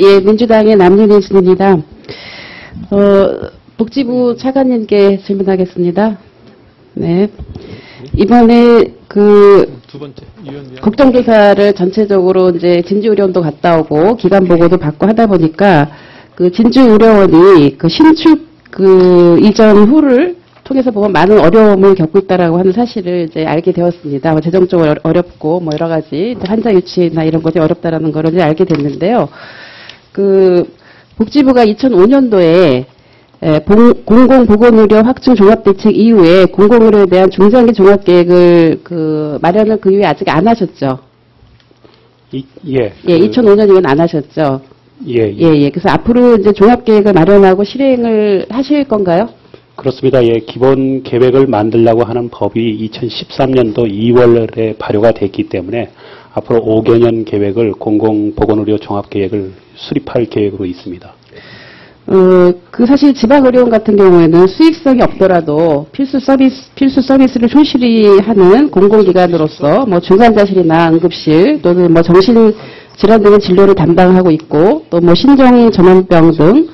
예, 민주당의 남윤희 씨입니다. 복지부 차관님께 질문하겠습니다. 네. 이번에 두 번째 국정조사를 전체적으로 이제 진주의료원도 갔다 오고 기간 보고도 받고 하다 보니까 그 진주의료원이 그 신축 이전 후를 통해서 보면 많은 어려움을 겪고 있다라고 하는 사실을 이제 알게 되었습니다. 뭐 재정적으로 어렵고 뭐 여러 가지 환자 유치나 이런 것이 어렵다라는 거를 이제 알게 됐는데요. 복지부가 2005년도에 공공보건의료 확충 종합대책 이후에 공공의료에 대한 중장기 종합계획을 마련을 그 이후에 아직 안 하셨죠? 예. 2005년이면 안 하셨죠? 예. 그래서 앞으로 이제 종합계획을 마련하고 실행을 하실 건가요? 그렇습니다. 예. 기본 계획을 만들려고 하는 법이 2013년도 2월에 발효가 됐기 때문에 앞으로 5개년 계획을 공공보건의료 종합계획을 수립할 계획으로 있습니다. 사실 지방의료원 같은 경우에는 수익성이 없더라도 필수 서비스를 충실히 하는 공공기관으로서 뭐 중환자실이나 응급실 또는 뭐 정신질환 등의 진료를 담당하고 있고 또 뭐 신종 전염병 등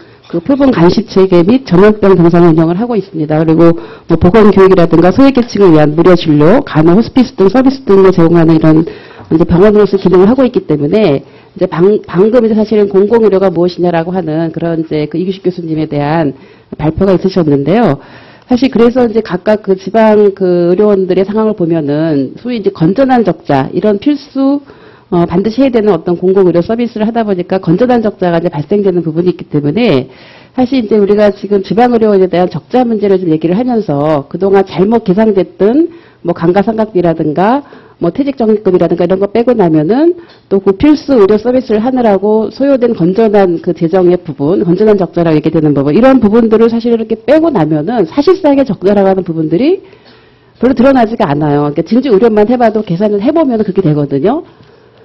표본 감시 체계 및 전염병 동상 운영을 하고 있습니다. 그리고 뭐 보건교육이라든가 소외계층을 위한 무료 진료, 간호, 호스피스 등 서비스 등을 제공하는 이런 이제 병원으로서 기능을 하고 있기 때문에 이제 방금 이제 사실은 공공의료가 무엇이냐라고 하는 그런 이제 이규식 교수님에 대한 발표가 있으셨는데요. 사실 그래서 이제 각각 지방 의료원들의 상황을 보면은 소위 이제 건전한 적자 이런 필수 반드시 해야 되는 어떤 공공의료 서비스를 하다 보니까 건전한 적자가 이제 발생되는 부분이 있기 때문에 사실 이제 우리가 지금 지방의료원에 대한 적자 문제를 좀 얘기를 하면서 그동안 잘못 계상됐던 뭐 감가상각비라든가 뭐 퇴직적립금이라든가 이런 거 빼고 나면은 또 필수 의료 서비스를 하느라고 소요된 건전한 재정의 부분, 건전한 적자라고 얘기되는 부분, 이런 부분들을 사실 이렇게 빼고 나면은 사실상의 적자라고 하는 부분들이 별로 드러나지가 않아요. 그러니까 진주 의료만 해봐도 계산을 해보면 그렇게 되거든요.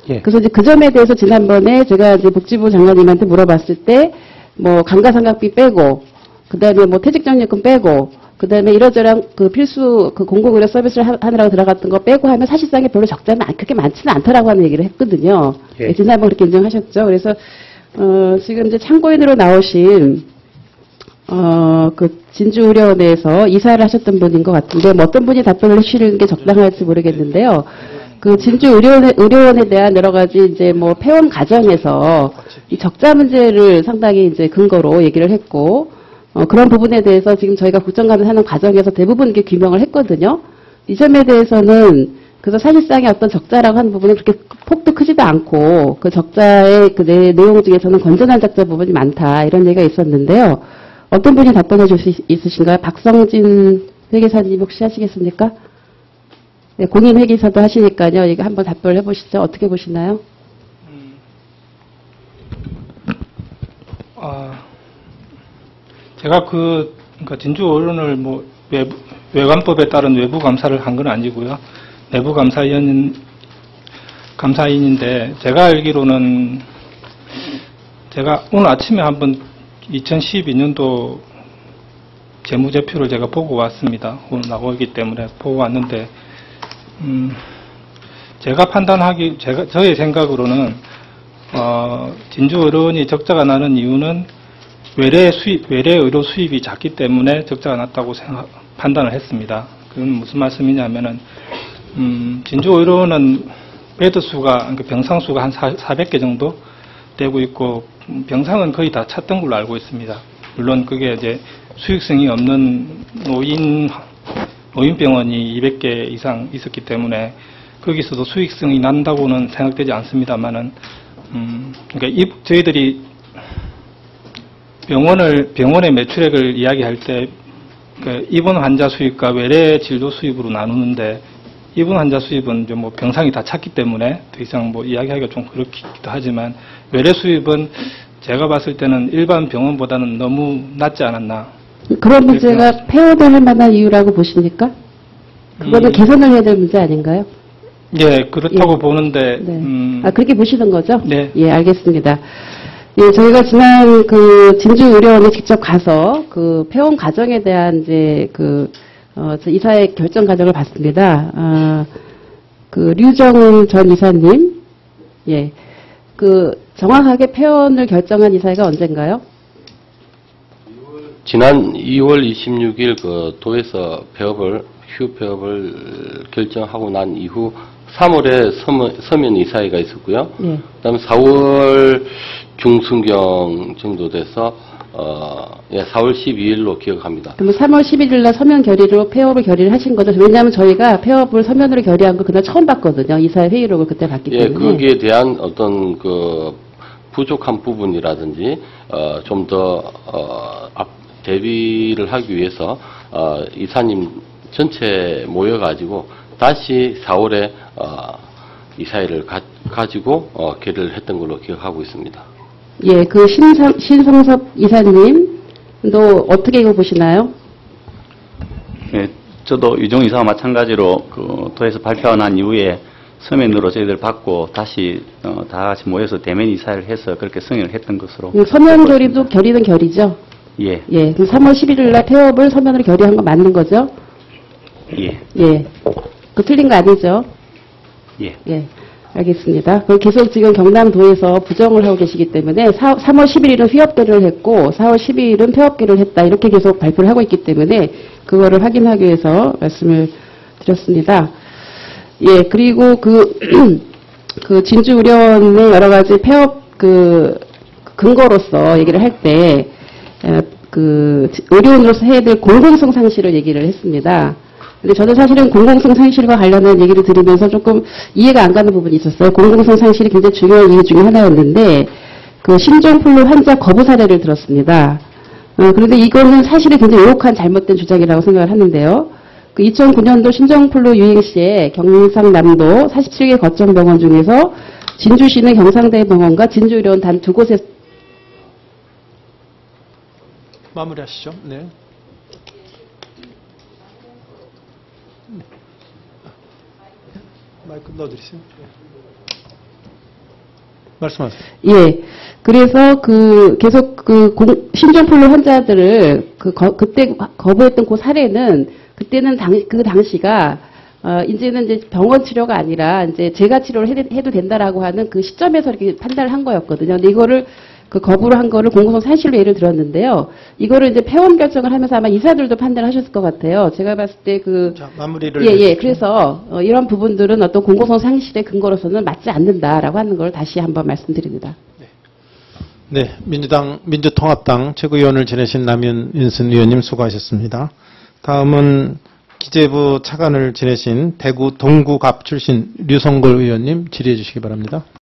예. 그래서 이제 그 점에 대해서 지난번에 제가 이제 복지부 장관님한테 물어봤을 때 뭐 감가상각비 빼고, 그 다음에 뭐 퇴직적립금 빼고, 그 다음에 이러저런 필수 공공의료 서비스를 하느라고 들어갔던 거 빼고 하면 사실상에 별로 적자는 그렇게 많지는 않더라고 하는 얘기를 했거든요. 예. 지난번 그렇게 인정하셨죠. 그래서, 지금 이제 참고인으로 나오신, 진주의료원에서 이사를 하셨던 분인 것 같은데, 뭐 어떤 분이 답변을 해주시는 게 적당할지 모르겠는데요. 진주의료원에 대한 여러 가지 이제 뭐 폐원 과정에서 이 적자 문제를 상당히 이제 근거로 얘기를 했고, 그런 부분에 대해서 지금 저희가 국정감사 하는 과정에서 대부분 이렇게 규명을 했거든요. 이 점에 대해서는 그래서 사실상의 어떤 적자라고 하는 부분이 그렇게 폭도 크지도 않고 그 적자의 내용 중에서는 건전한 적자 부분이 많다 이런 얘기가 있었는데요. 어떤 분이 답변해 줄 수 있으신가요? 박성진 회계사님 혹시 하시겠습니까? 네, 공인회계사도 하시니까요. 이거 한번 답변을 해보시죠. 어떻게 보시나요? 제가 그러니까 진주의료원을 뭐 외관법에 따른 외부 감사를 한 건 아니고요. 내부 감사인인데 제가 알기로는 제가 오늘 아침에 한번 2012년도 재무제표를 제가 보고 왔습니다. 오늘 나오기 때문에 보고 왔는데 저의 생각으로는 진주의료원이 적자가 나는 이유는 외래 의료 수입이 작기 때문에 적자가 났다고 판단을 했습니다. 그건 무슨 말씀이냐면은 진주의료원은 베드 수가 그러니까 병상 수가 한 400개 정도 되고 있고 병상은 거의 다 찼던 걸로 알고 있습니다. 물론 그게 이제 수익성이 없는 노인병원이 200개 이상 있었기 때문에 거기서도 수익성이 난다고는 생각되지 않습니다만은 그러니까 저희들이 병원의 매출액을 이야기할 때 입원 환자 수입과 외래 진료 수입으로 나누는데 입원 환자 수입은 좀 뭐 병상이 다 찼기 때문에 더 이상 뭐 이야기하기가 좀 그렇기도 하지만 외래 수입은 제가 봤을 때는 일반 병원보다는 너무 낮지 않았나. 그런 문제가 폐원될 만한 이유라고 보십니까? 그거는 개선을 해야 될 문제 아닌가요? 예, 그렇다고 보는데. 네. 그렇게 보시는 거죠? 네. 예, 알겠습니다. 예, 저희가 지난 진주의료원에 직접 가서 폐원 과정에 대한 이제 이사의 결정 과정을 봤습니다. 류정은 전 이사님, 예. 정확하게 폐원을 결정한 이사회가 언젠가요? 지난 2월 26일 그 도에서 휴 폐업을 결정하고 난 이후 3월에 서면 이사회가 있었고요. 네. 그다음에 4월 중순경 정도 돼서 4월 12일로 기억합니다. 그러면 3월 11일 날 서면 결의로 폐업을 결의를 하신 거죠? 왜냐하면 저희가 폐업을 서면으로 결의한 거 그날 처음 봤거든요. 이사회 회의록을 그때 봤기 때문에. 거기에 대한 어떤 그 부족한 부분이라든지 좀 더 대비를 하기 위해서 이사님 전체 모여가지고 다시 4월에 이사회를 가지고 결의를 했던 걸로 기억하고 있습니다. 예, 그 신성섭 이사님도 어떻게 이거 보시나요? 예, 저도 유종 이사와 마찬가지로 그 도에서 발표가 난 이후에 서면으로 저희들 받고 다시 다 같이 모여서 대면 이사를 해서 그렇게 승인을 했던 것으로. 서면 결의도 결의는 결의죠? 예. 예, 그럼 3월 11일 날 폐업을 서면으로 결의한 거 맞는 거죠? 예. 예. 그 틀린 거 아니죠? 예. 예. 알겠습니다. 그럼 계속 지금 경남도에서 부정을 하고 계시기 때문에 3월 11일은 휴업 결의를 했고 4월 12일은 폐업 결의를 했다. 이렇게 계속 발표를 하고 있기 때문에 그거를 확인하기 위해서 말씀을 드렸습니다. 예, 그리고 그 진주의료원의 여러 가지 폐업 근거로서 얘기를 할 때, 의료원으로서 해야 될 공공성 상실을 얘기를 했습니다. 근데 저는 사실은 공공성 상실과 관련한 얘기를 들으면서 조금 이해가 안 가는 부분이 있었어요. 공공성 상실이 굉장히 중요한 이유 중에 하나였는데, 신종플루 환자 거부 사례를 들었습니다. 그런데 이거는 사실은 굉장히 의혹한 잘못된 주장이라고 생각을 하는데요. 2009년도 신종플루 유행 시에 경상남도 47개 거점병원 중에서 진주시는 경상대병원과 진주의료원 단 2곳에 마무리하시죠. 네. 마이크 넣어드리세요. 말씀하세요. 예. 그래서 계속 신종플루 환자들을 그때 거부했던 그 사례는 그때는 그 당시가 이제는 이제 병원 치료가 아니라 이제 재가 치료를 해도 된다라고 하는 그 시점에서 이렇게 판단을 한 거였거든요. 근데 이거를 거부를 한 거를 공공성 상실로 예를 들었는데요. 이거를 이제 폐원 결정을 하면서 아마 이사들도 판단하셨을 것 같아요. 제가 봤을 때 자, 마무리를. 예. 그래서 이런 부분들은 어떤 공공성 상실의 근거로서는 맞지 않는다라고 하는 걸 다시 한번 말씀드립니다. 네, 민주통합당 최고위원을 지내신 남윤순 의원님 수고하셨습니다. 다음은 기재부 차관을 지내신 대구 동구갑 출신 류성걸 의원님 질의해 주시기 바랍니다.